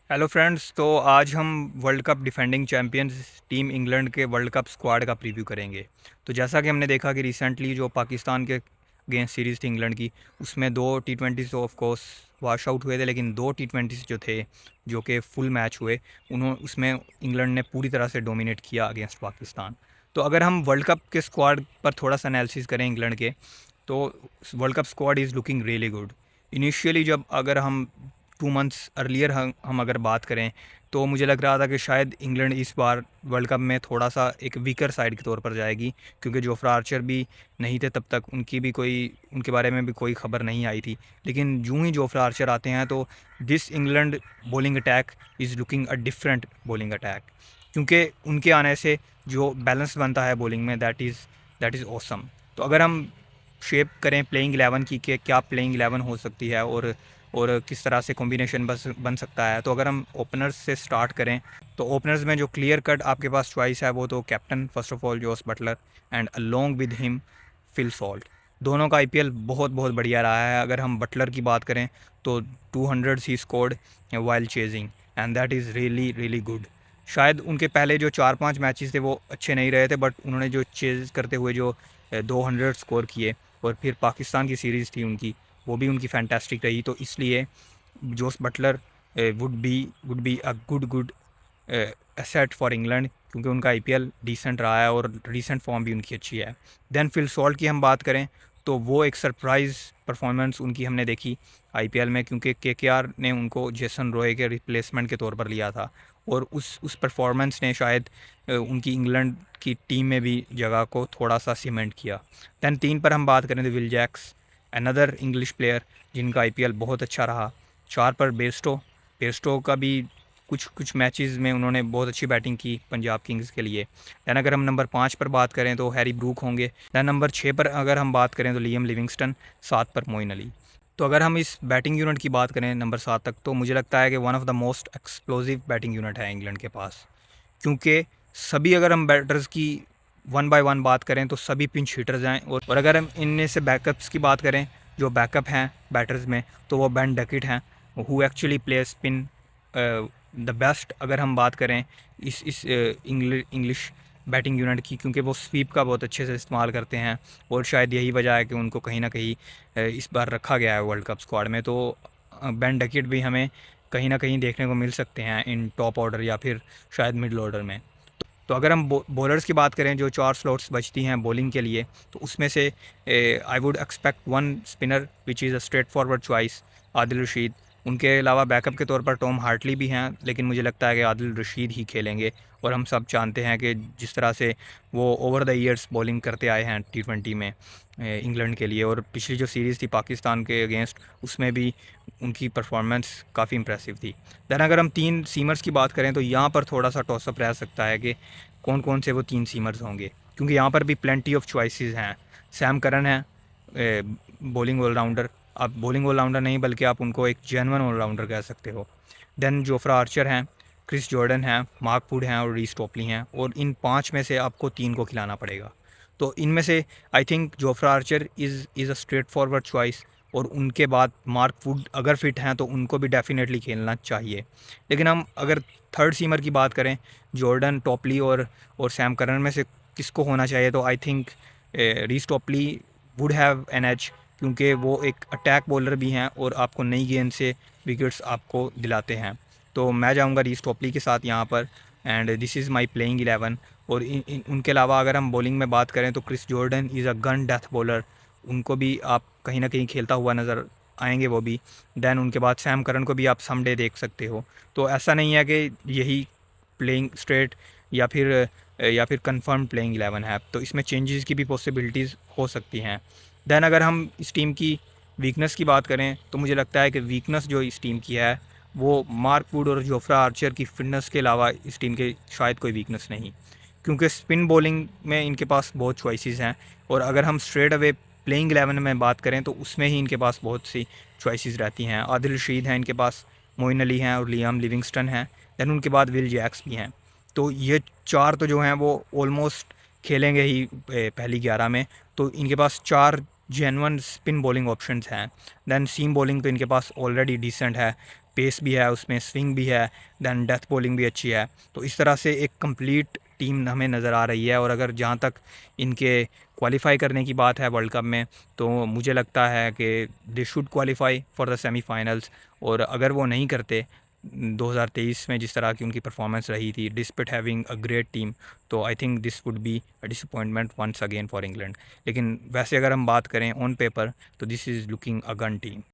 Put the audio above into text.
Hello friends, तो आज हम world cup defending champions team England के वर्ल्ड कप स्क्वाड का प्रीव्यू करेंगे। तो जैसा कि हमने देखा कि रिसेंटली जो पाकिस्तान के अगेंस्ट सीरीज़ थी इंग्लैंड की, उसमें 2 T20 of course wash out हुए थे, लेकिन 2 T20 जो थे जो कि फुल मैच हुए, उन्होंने उसमें इंग्लैंड ने पूरी तरह से डोमिनेट किया अगेंस्ट पाकिस्तान। तो अगर हम वर्ल्ड कप के स्क्वाड पर थोड़ा सा एनालिसिस करें इंग्लैंड के, तो world cup squad is looking really good. Initially जब अगर हम 2 मंथ्स अर्लियर हम अगर बात करें, तो मुझे लग रहा था कि शायद इंग्लैंड इस बार वर्ल्ड कप में थोड़ा सा एक वीकर साइड के तौर पर जाएगी, क्योंकि जोफ्रा आर्चर भी नहीं थे तब तक, उनके बारे में भी कोई खबर नहीं आई थी। लेकिन यूं ही जोफ्रा आर्चर आते हैं तो this England bowling attack is looking a different bowling attack, क्योंकि उनके आने से जो बैलेंस बनता है बॉलिंग में, दैट इज़ ऑसम। तो अगर हम शेप करें प्लेइंग 11 की कि क्या प्लेइंग 11 हो सकती है और किस तरह से कॉम्बिनेशन बस बन सकता है, तो अगर हम ओपनर्स से स्टार्ट करें, तो ओपनर्स में जो क्लियर कट आपके पास चॉइस है वो तो captain first of all Jos Buttler, and along with him Phil Salt. दोनों का आईपीएल बहुत बहुत बढ़िया रहा है। अगर हम बटलर की बात करें तो 200 he scored while chasing, and that is really really good. शायद उनके पहले जो 4-5 मैचेस थे वो अच्छे नहीं रहे थे, बट उन्होंने जो चेज करते हुए जो 200 स्कोर किए, और फिर पाकिस्तान की सीरीज़ थी उनकी, वो भी उनकी फैंटास्टिक रही। तो इसलिए Jos Buttler would be a good asset for England, क्योंकि उनका आईपीएल डिसेंट रहा है और रीसेंट फॉर्म भी उनकी अच्छी है। देन फिल सॉल्ट की हम बात करें, तो वो एक सरप्राइज़ परफॉर्मेंस उनकी हमने देखी आईपीएल में, क्योंकि केकेआर ने उनको जेसन रॉय के रिप्लेसमेंट के तौर पर लिया था, और उस परफॉर्मेंस ने शायद उनकी इंग्लैंड की टीम में भी जगह को थोड़ा सा सीमेंट किया। दैन 3 पर हम बात करें तो Will Jacks, another English player जिनका आईपीएल बहुत अच्छा रहा। 4 पर बेस्टो, बेस्टो का भी कुछ कुछ मैचेस में उन्होंने बहुत अच्छी बैटिंग की पंजाब किंग्स के लिए। दैन अगर हम नंबर 5 पर बात करें तो हैरी ब्रूक होंगे। दैन नंबर 6 पर अगर हम बात करें तो लियम लिविंगस्टन। 7 पर मोइन अली। तो अगर हम इस बैटिंग यूनिट की बात करें नंबर 7 तक, तो मुझे लगता है कि one of the most explosive batting unit है इंग्लैंड के पास, क्योंकि सभी, अगर हम बैटर्स की वन बाय वन बात करें तो सभी पिंच हिटर्स हैं, और अगर हम इनमें से बैकअप्स की बात करें, जो बैकअप हैं बैटर्स में, तो वो बेन डकिट हैं, who actually play spin the best. अगर हम बात करें इस इंग्लिश बैटिंग यूनिट की, क्योंकि वो स्वीप का बहुत अच्छे से इस्तेमाल करते हैं, और शायद यही वजह है कि उनको कहीं ना कहीं इस बार रखा गया है वर्ल्ड कप स्क्वाड में। तो बेन डकिट भी हमें कहीं ना कहीं देखने को मिल सकते हैं इन टॉप ऑर्डर या फिर शायद मिडल ऑर्डर में। तो अगर हम बॉलर्स की बात करें, जो 4 स्लॉट्स बचती हैं बॉलिंग के लिए, तो उसमें से I would expect one spinner which is a straight forward choice, Adil Rashid. उनके अलावा बैकअप के तौर पर टॉम हार्टली भी हैं, लेकिन मुझे लगता है कि आदिल रशीद ही खेलेंगे। और हम सब जानते हैं कि जिस तरह से वो ओवर द ईयर्स बॉलिंग करते आए हैं T20 में इंग्लैंड के लिए, और पिछली जो सीरीज़ थी पाकिस्तान के अगेंस्ट, उसमें भी उनकी परफॉर्मेंस काफ़ी इंप्रेसिव थी। दैन अगर हम 3 सीमर्स की बात करें, तो यहाँ पर थोड़ा सा टॉसअप रह सकता है कि कौन कौन से वो 3 सीमर्स होंगे, क्योंकि यहाँ पर भी प्लेंटी ऑफ चॉइसेस हैं। सैम करन है बॉलिंग ऑलराउंडर, आप बॉलिंग ऑलराउंडर नहीं बल्कि आप उनको एक जेनवन ऑलराउंडर कह सकते हो। देन जोफ्रा आर्चर हैं, क्रिस जॉर्डन हैं, मार्क वुड हैं और रीस टॉपली हैं, और इन 5 में से आपको 3 को खिलाना पड़ेगा। तो इनमें से I think Jofra Archer is a straight forward choice, और उनके बाद मार्क वुड अगर फिट हैं तो उनको भी डेफिनेटली खेलना चाहिए। लेकिन हम अगर थर्ड सीमर की बात करें, जॉर्डन, टॉपली और सैम करन में से किसको होना चाहिए, तो I think Reece Topley would have an edge, क्योंकि वो एक अटैक बॉलर भी हैं और आपको नई गेंद से विकेट्स आपको दिलाते हैं। तो मैं जाऊंगा रीस टॉपली के साथ यहाँ पर, and this is my playing 11। और उनके अलावा अगर हम बॉलिंग में बात करें तो Chris Jordan is a gun death bowler, उनको भी आप कहीं ना कहीं खेलता हुआ नज़र आएंगे वो भी। दैन उनके बाद सैम करन को भी आप समडे देख सकते हो। तो ऐसा नहीं है कि यही प्लेइंग स्ट्रेट या फिर कंफर्म प्लेइंग 11 है, तो इसमें चेंजेस की भी पॉसिबिलिटीज़ हो सकती हैं। दैन अगर हम इस टीम की वीकनेस की बात करें, तो मुझे लगता है कि वीकनेस जो इस टीम की है, वो मार्क वुड और जोफ्रा आर्चर की फिटनेस के अलावा इस टीम के शायद कोई वीकनेस नहीं, क्योंकि स्पिन बॉलिंग में इनके पास बहुत चॉइसेस हैं। और अगर हम स्ट्रेट अवे प्लेइंग 11 में बात करें तो उसमें ही इनके पास बहुत सी चॉइसेस रहती हैं। आदिल रशीद हैं इनके पास, मोइन अली हैं और लियाम लिविंगस्टन हैं। दैन उनके बाद विल जैक्स भी हैं। तो ये 4 तो जो हैं वो ऑलमोस्ट खेलेंगे ही पहली 11 में। तो इनके पास 4 जेन्युइन स्पिन बॉलिंग ऑप्शंस हैं। दैन सीम बॉलिंग तो इनके पास ऑलरेडी डिसेंट है, पेस भी है, उसमें स्विंग भी है, दैन डेथ बॉलिंग भी अच्छी है। तो इस तरह से एक कंप्लीट टीम हमें नज़र आ रही है। और अगर जहाँ तक इनके क्वालिफ़ाई करने की बात है वर्ल्ड कप में, तो मुझे लगता है कि they should qualify for the semifinals. और अगर वो नहीं करते 2023 में जिस तरह की उनकी परफॉर्मेंस रही थी despite having a great team, तो I think this would be a disappointment once again for England. लेकिन वैसे अगर हम बात करें ऑन पेपर, तो this is looking a gun team.